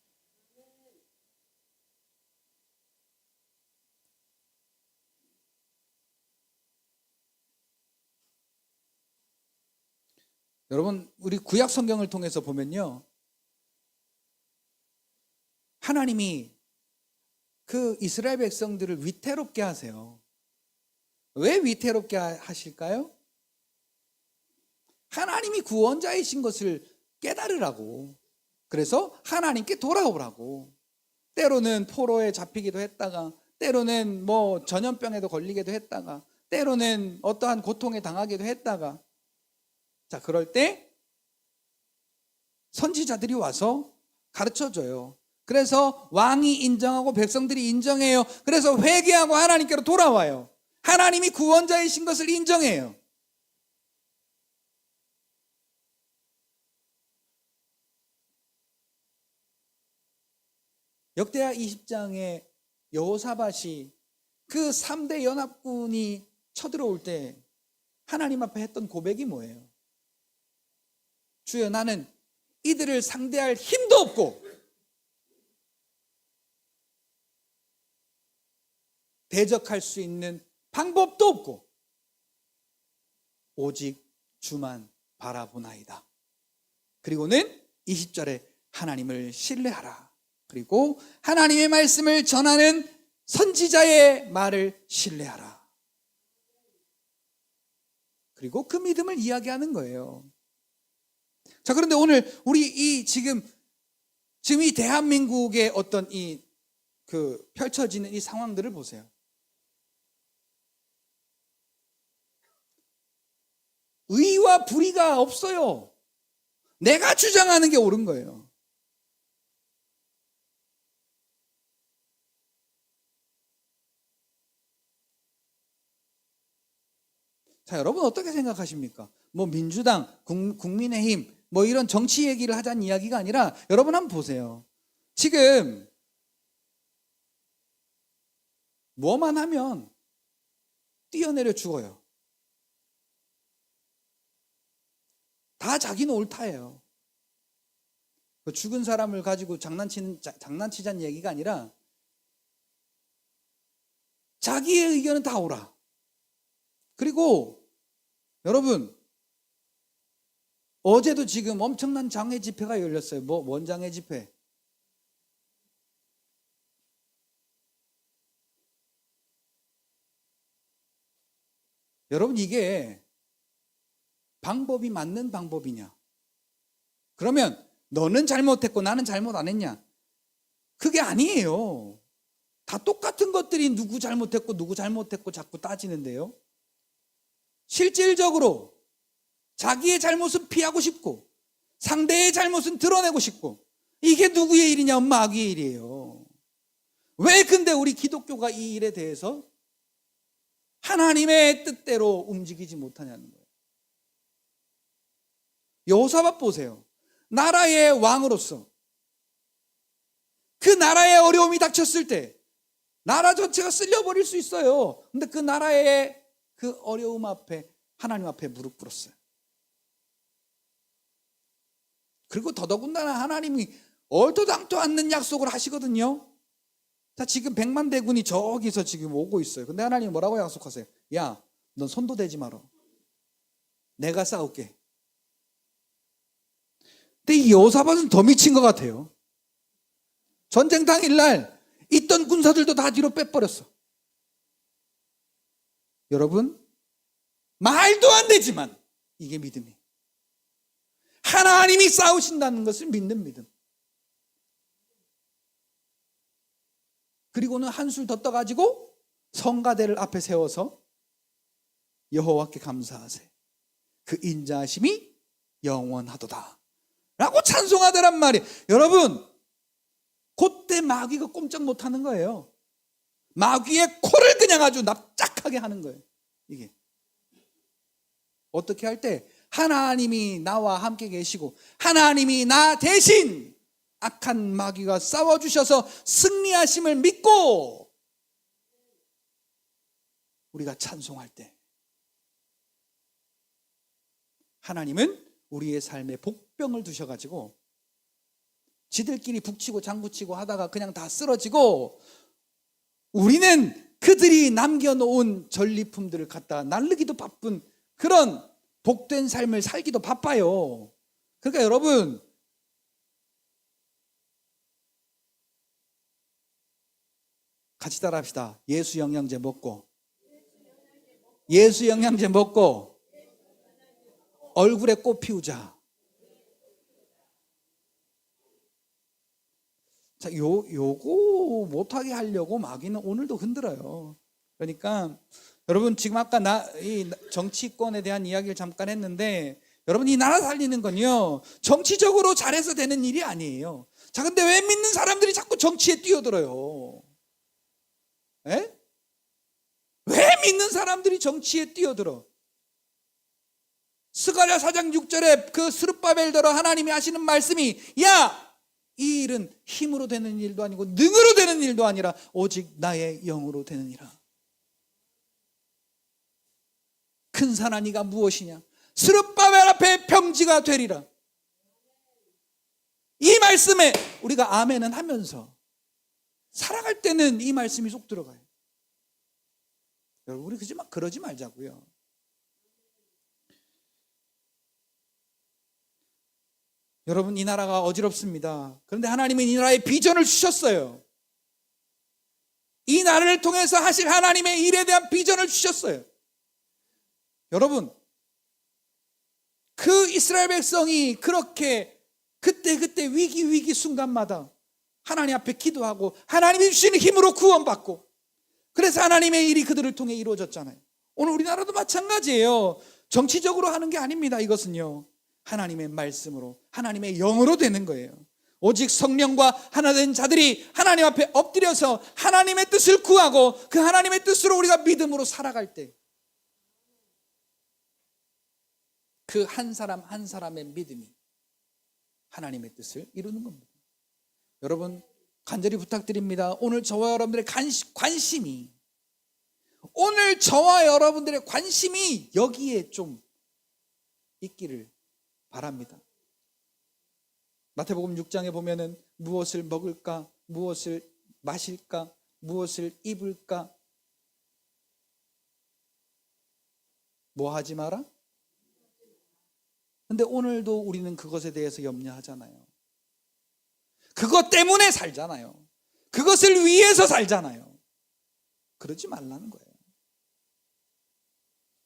A: 여러분, 우리 구약 성경을 통해서 보면요, 하나님이 그 이스라엘 백성들을 위태롭게 하세요. 왜 위태롭게 하실까요? 하나님이 구원자이신 것을 깨달으라고. 그래서 하나님께 돌아오라고. 때로는 포로에 잡히기도 했다가, 때로는 전염병에도 걸리기도 했다가, 때로는 어떠한 고통에 당하기도 했다가, 자, 그럴 때 선지자들이 와서 가르쳐줘요. 그래서 왕이 인정하고 백성들이 인정해요. 그래서 회개하고 하나님께로 돌아와요. 하나님이 구원자이신 것을 인정해요. 역대하 20장에 여호사밧이 그 3대 연합군이 쳐들어올 때 하나님 앞에 했던 고백이 뭐예요? 주여, 나는 이들을 상대할 힘도 없고 대적할 수 있는 방법도 없고 오직 주만 바라보나이다. 그리고는 20절에 하나님을 신뢰하라. 그리고 하나님의 말씀을 전하는 선지자의 말을 신뢰하라. 그리고 그 믿음을 이야기하는 거예요. 자, 그런데 오늘 우리 지금 이 대한민국의 어떤 펼쳐지는 이 상황들을 보세요. 의와 불의가 없어요. 내가 주장하는 게 옳은 거예요. 자, 여러분 어떻게 생각하십니까? 민주당, 국민의힘, 이런 정치 얘기를 하자는 이야기가 아니라 여러분 한번 보세요. 지금 뭐만 하면 뛰어내려 죽어요. 다 자기는 옳다예요. 그 죽은 사람을 가지고 장난치자는 얘기가 아니라 자기의 의견은 다 옳아. 그리고 여러분, 어제도 지금 엄청난 장애 집회가 열렸어요. 뭔 장애 집회? 여러분, 이게 방법이 맞는 방법이냐? 그러면 너는 잘못했고 나는 잘못 안 했냐? 그게 아니에요. 다 똑같은 것들이 누구 잘못했고 자꾸 따지는데요. 실질적으로 자기의 잘못은 피하고 싶고 상대의 잘못은 드러내고 싶고, 이게 누구의 일이냐? 마귀의 일이에요. 왜 근데 우리 기독교가 이 일에 대해서 하나님의 뜻대로 움직이지 못하냐는 거예요. 여호사밧 보세요. 나라의 왕으로서 그 나라의 어려움이 닥쳤을 때 나라 전체가 쓸려버릴 수 있어요. 근데 그 나라의 그 어려움 앞에 하나님 앞에 무릎 꿇었어요. 그리고 더더군다나 하나님이 얼토당토 않는 약속을 하시거든요. 자, 지금 100만 대군이 저기서 지금 오고 있어요. 근데 하나님이 뭐라고 약속하세요? 야, 넌 손도 대지 마라. 내가 싸울게. 근데 이 여호사밧은 더 미친 것 같아요. 전쟁 당일날 있던 군사들도 다 뒤로 빼버렸어. 여러분, 말도 안 되지만 이게 믿음이에요. 하나님이 싸우신다는 것을 믿는 믿음. 그리고는 한술 더 떠가지고 성가대를 앞에 세워서 여호와께 감사하세. 그 인자하심이 영원하도다 라고 찬송하더란 말이에요. 여러분, 그때 마귀가 꼼짝 못하는 거예요. 마귀의 코를 그냥 아주 납작하게 하는 거예요. 이게 어떻게 할 때 하나님이 나와 함께 계시고 하나님이 나 대신 악한 마귀가 싸워주셔서 승리하심을 믿고 우리가 찬송할 때, 하나님은 우리의 삶에 복병을 두셔가지고 지들끼리 북치고 장구치고 하다가 그냥 다 쓰러지고, 우리는 그들이 남겨놓은 전리품들을 갖다가 날르기도 바쁜 그런 복된 삶을 살기도 바빠요. 그러니까 여러분, 같이 따라합시다. 예수 영양제 먹고, 예수 영양제 먹고 얼굴에 꽃 피우자. 자, 요거 못하게 하려고 마귀는 오늘도 흔들어요. 그러니까 여러분, 지금 아까 이 정치권에 대한 이야기를 잠깐 했는데, 여러분, 이 나라 살리는 건요 정치적으로 잘해서 되는 일이 아니에요. 자, 근데 왜 믿는 사람들이 자꾸 정치에 뛰어들어요? 에? 왜 믿는 사람들이 정치에 뛰어들어? 스가랴 4장 6절에 그 스룹바벨더러 하나님이 하시는 말씀이, 야, 이 일은 힘으로 되는 일도 아니고 능으로 되는 일도 아니라 오직 나의 영으로 되느니라. 큰 산하니가 무엇이냐? 스룹바벨 앞에 평지가 되리라. 이 말씀에 우리가 아멘은 하면서 살아갈 때는 이 말씀이 쏙 들어가요. 여러분, 우리 그러지 말자고요. 여러분, 이 나라가 어지럽습니다. 그런데 하나님은 이 나라에 비전을 주셨어요. 이 나라를 통해서 하실 하나님의 일에 대한 비전을 주셨어요. 여러분, 그 이스라엘 백성이 그렇게 그때 위기 순간마다 하나님 앞에 기도하고 하나님이 주시는 힘으로 구원받고, 그래서 하나님의 일이 그들을 통해 이루어졌잖아요. 오늘 우리나라도 마찬가지예요. 정치적으로 하는 게 아닙니다. 이것은요, 하나님의 말씀으로, 하나님의 영으로 되는 거예요. 오직 성령과 하나 된 자들이 하나님 앞에 엎드려서 하나님의 뜻을 구하고 그 하나님의 뜻으로 우리가 믿음으로 살아갈 때, 그 한 사람 한 사람의 믿음이 하나님의 뜻을 이루는 겁니다. 여러분, 간절히 부탁드립니다. 오늘 저와 여러분들의 관심이, 오늘 저와 여러분들의 관심이 여기에 좀 있기를 바랍니다. 마태복음 6장에 보면은 무엇을 먹을까, 무엇을 마실까, 무엇을 입을까, 뭐 하지 마라? 근데 오늘도 우리는 그것에 대해서 염려하잖아요. 그것 때문에 살잖아요. 그것을 위해서 살잖아요. 그러지 말라는 거예요.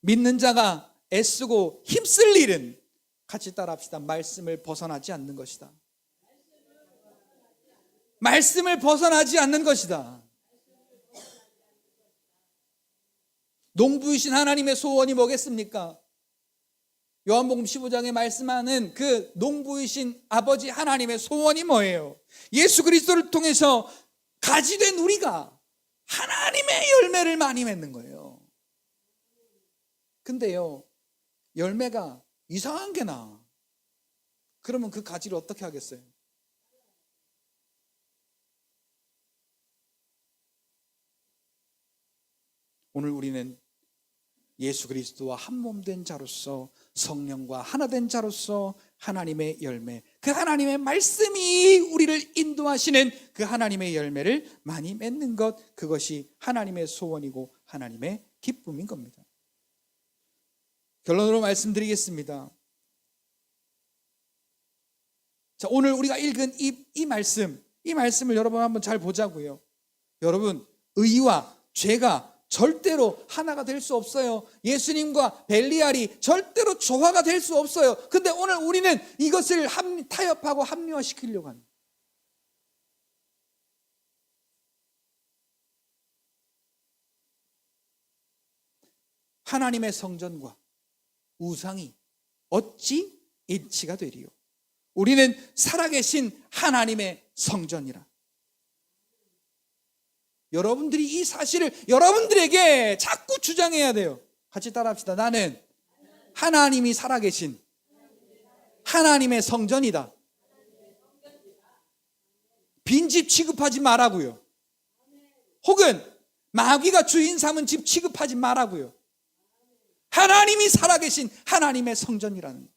A: 믿는 자가 애쓰고 힘쓸 일은, 같이 따라합시다. 말씀을 벗어나지 않는 것이다. 말씀을 벗어나지 않는 것이다. 농부이신 하나님의 소원이 뭐겠습니까? 요한복음 15장에 말씀하는 그 농부이신 아버지 하나님의 소원이 뭐예요? 예수 그리스도를 통해서 가지된 우리가 하나님의 열매를 많이 맺는 거예요. 근데요, 열매가 이상한 게 나. 그러면 그 가지를 어떻게 하겠어요? 오늘 우리는 예수 그리스도와 한 몸 된 자로서, 성령과 하나 된 자로서 하나님의 열매, 그 하나님의 말씀이 우리를 인도하시는 그 하나님의 열매를 많이 맺는 것, 그것이 하나님의 소원이고 하나님의 기쁨인 겁니다. 결론으로 말씀드리겠습니다. 자, 오늘 우리가 읽은 이 말씀을 여러분 한번 잘 보자고요. 여러분, 의와 죄가 절대로 하나가 될 수 없어요. 예수님과 벨리알이 절대로 조화가 될 수 없어요. 근데 오늘 우리는 이것을 타협하고 합리화시키려고 합니다. 하나님의 성전과 우상이 어찌 일치가 되리요? 우리는 살아계신 하나님의 성전이라. 여러분들이 이 사실을 여러분들에게 자꾸 주장해야 돼요. 같이 따라합시다. 나는 하나님이 살아계신 하나님의 성전이다. 빈집 취급하지 말라고요. 혹은 마귀가 주인 삼은 집 취급하지 말라고요. 하나님이 살아계신 하나님의 성전이라는 거예요.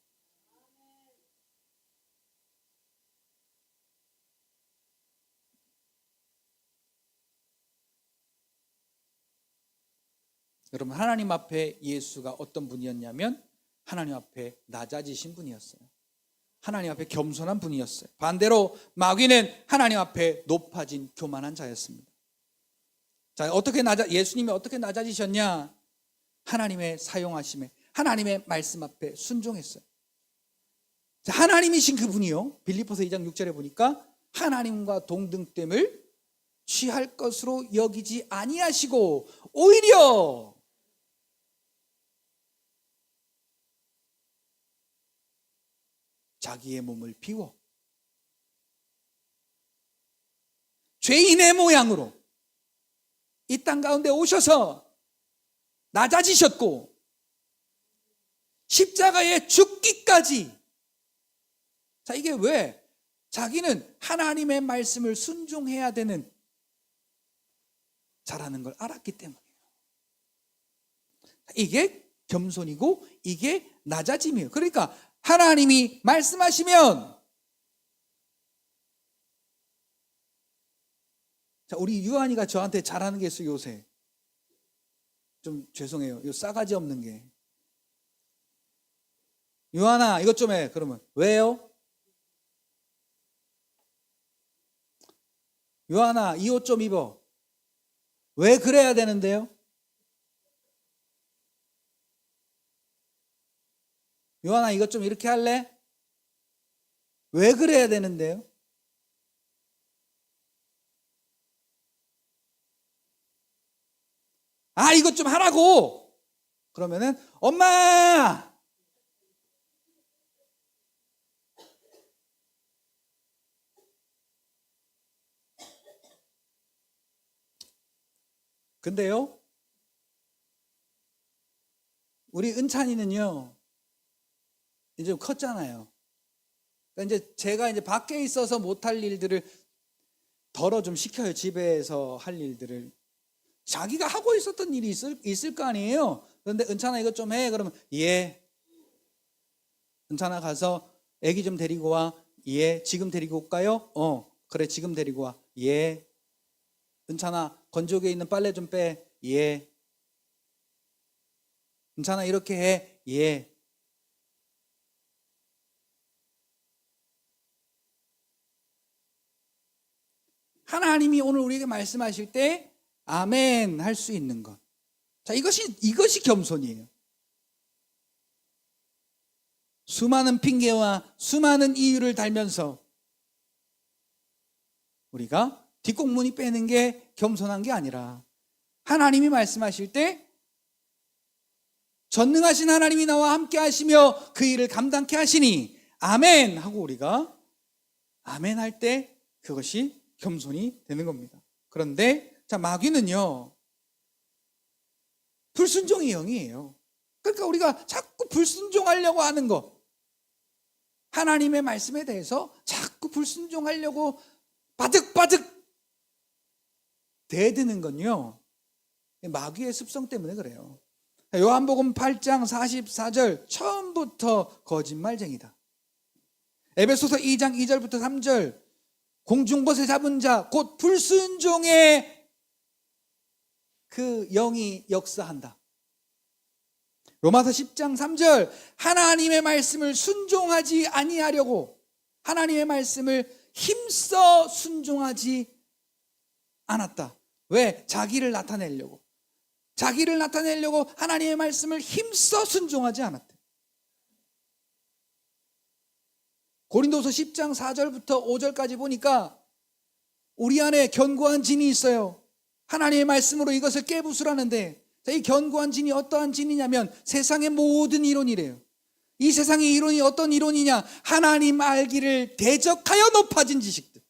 A: 여러분, 하나님 앞에 예수가 어떤 분이었냐면 하나님 앞에 낮아지신 분이었어요. 하나님 앞에 겸손한 분이었어요. 반대로 마귀는 하나님 앞에 높아진 교만한 자였습니다. 자, 예수님이 어떻게 낮아지셨냐? 하나님의 사용하심에, 하나님의 말씀 앞에 순종했어요. 자, 하나님이신 그분이요, 빌립보서 2장 6절에 보니까 하나님과 동등됨을 취할 것으로 여기지 아니하시고 오히려 자기의 몸을 비워 죄인의 모양으로 이 땅 가운데 오셔서 낮아지셨고 십자가에 죽기까지. 자, 이게 왜? 자기는 하나님의 말씀을 순종해야 되는 자라는 걸 알았기 때문이에요. 이게 겸손이고 이게 낮아짐이에요. 그러니까 하나님이 말씀하시면, 자, 우리 유한이가 저한테 잘하는 게 있어요. 요새 좀 죄송해요. 요 싸가지 없는 게. 유한아, 이것 좀 해. 그러면 왜요? 유한아, 이 옷 좀 입어. 왜 그래야 되는데요? 요한아, 이것 좀 이렇게 할래? 왜 그래야 되는데요? 아, 이것 좀 하라고! 그러면은, 엄마! 근데요, 우리 은찬이는요, 이제 컸잖아요. 그러니까 이제 제가 이제 밖에 있어서 못할 일들을 덜어 좀 시켜요. 집에서 할 일들을. 자기가 하고 있었던 일이 있을 거 아니에요. 그런데 은찬아, 이것 좀 해. 그러면 예. 은찬아 가서 애기 좀 데리고 와. 예. 지금 데리고 올까요? 그래 지금 데리고 와. 예. 은찬아 건조기에 있는 빨래 좀 빼. 예. 은찬아 이렇게 해. 예. 하나님이 오늘 우리에게 말씀하실 때 아멘 할 수 있는 것. 자, 이것이 겸손이에요. 수많은 핑계와 수많은 이유를 달면서 우리가 뒷공무니 빼는 게 겸손한 게 아니라 하나님이 말씀하실 때 전능하신 하나님이 나와 함께 하시며 그 일을 감당케 하시니 아멘 하고 우리가 아멘 할 때 그것이 겸손이 되는 겁니다. 그런데 자, 마귀는요 불순종의 영이에요. 그러니까 우리가 자꾸 불순종하려고 하는 것, 하나님의 말씀에 대해서 자꾸 불순종하려고 바득바득 대드는 건요 마귀의 습성 때문에 그래요. 요한복음 8장 44절 처음부터 거짓말쟁이다. 에베소서 2장 2절부터 3절 공중것에 잡은 자 곧 불순종의 그 영이 역사한다. 로마서 10장 3절 하나님의 말씀을 순종하지 아니하려고 하나님의 말씀을 힘써 순종하지 않았다. 왜? 자기를 나타내려고 하나님의 말씀을 힘써 순종하지 않았다. 고린도서 10장 4절부터 5절까지 보니까 우리 안에 견고한 진이 있어요. 하나님의 말씀으로 이것을 깨부수라는데 이 견고한 진이 어떠한 진이냐면 세상의 모든 이론이래요. 이 세상의 이론이 어떤 이론이냐? 하나님 알기를 대적하여 높아진 지식들.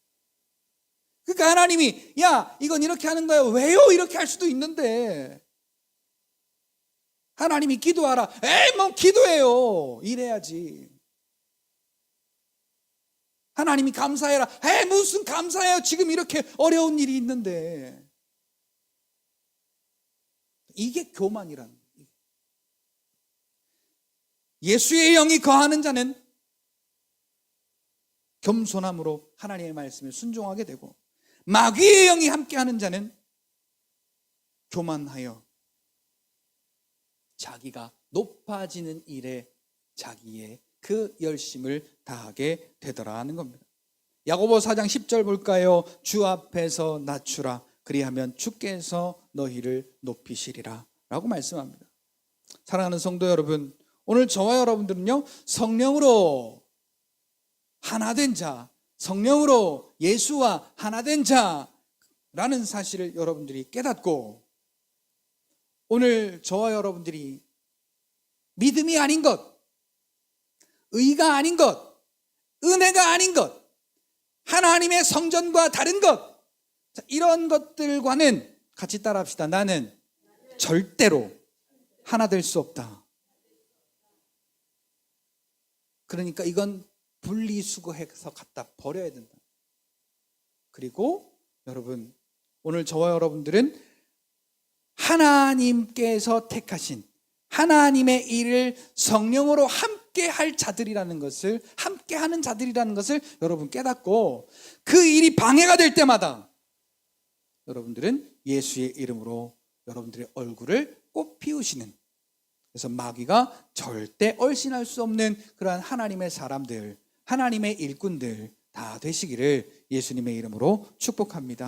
A: 그러니까 하나님이 야 이건 이렇게 하는 거야. 왜요? 이렇게 할 수도 있는데 하나님이 기도하라. 에이 뭐 기도해요. 이래야지. 하나님이 감사해라. 에이 무슨 감사해요. 지금 이렇게 어려운 일이 있는데. 이게 교만이라는 거예요. 예수의 영이 거하는 자는 겸손함으로 하나님의 말씀을 순종하게 되고 마귀의 영이 함께하는 자는 교만하여 자기가 높아지는 일에 자기의 그 열심을 다하게 되더라는 겁니다. 야고보 4장 10절 볼까요? 주 앞에서 낮추라. 그리하면 주께서 너희를 높이시리라 라고 말씀합니다. 사랑하는 성도 여러분, 오늘 저와 여러분들은요 성령으로 하나된 자, 성령으로 예수와 하나된 자라는 사실을 여러분들이 깨닫고 오늘 저와 여러분들이 믿음이 아닌 것, 의가 아닌 것, 은혜가 아닌 것, 하나님의 성전과 다른 것, 이런 것들과는 같이 따라합시다. 나는 절대로 하나 될 수 없다. 그러니까 이건 분리수거해서 갖다 버려야 된다. 그리고 여러분, 오늘 저와 여러분들은 하나님께서 택하신 하나님의 일을 성령으로 함께 할 자들이라는 것을, 함께 하는 자들이라는 것을 여러분 깨닫고 그 일이 방해가 될 때마다 여러분들은 예수의 이름으로 여러분들의 얼굴을 꼭 피우시는, 그래서 마귀가 절대 얼씬할 수 없는 그러한 하나님의 사람들, 하나님의 일꾼들 다 되시기를 예수님의 이름으로 축복합니다.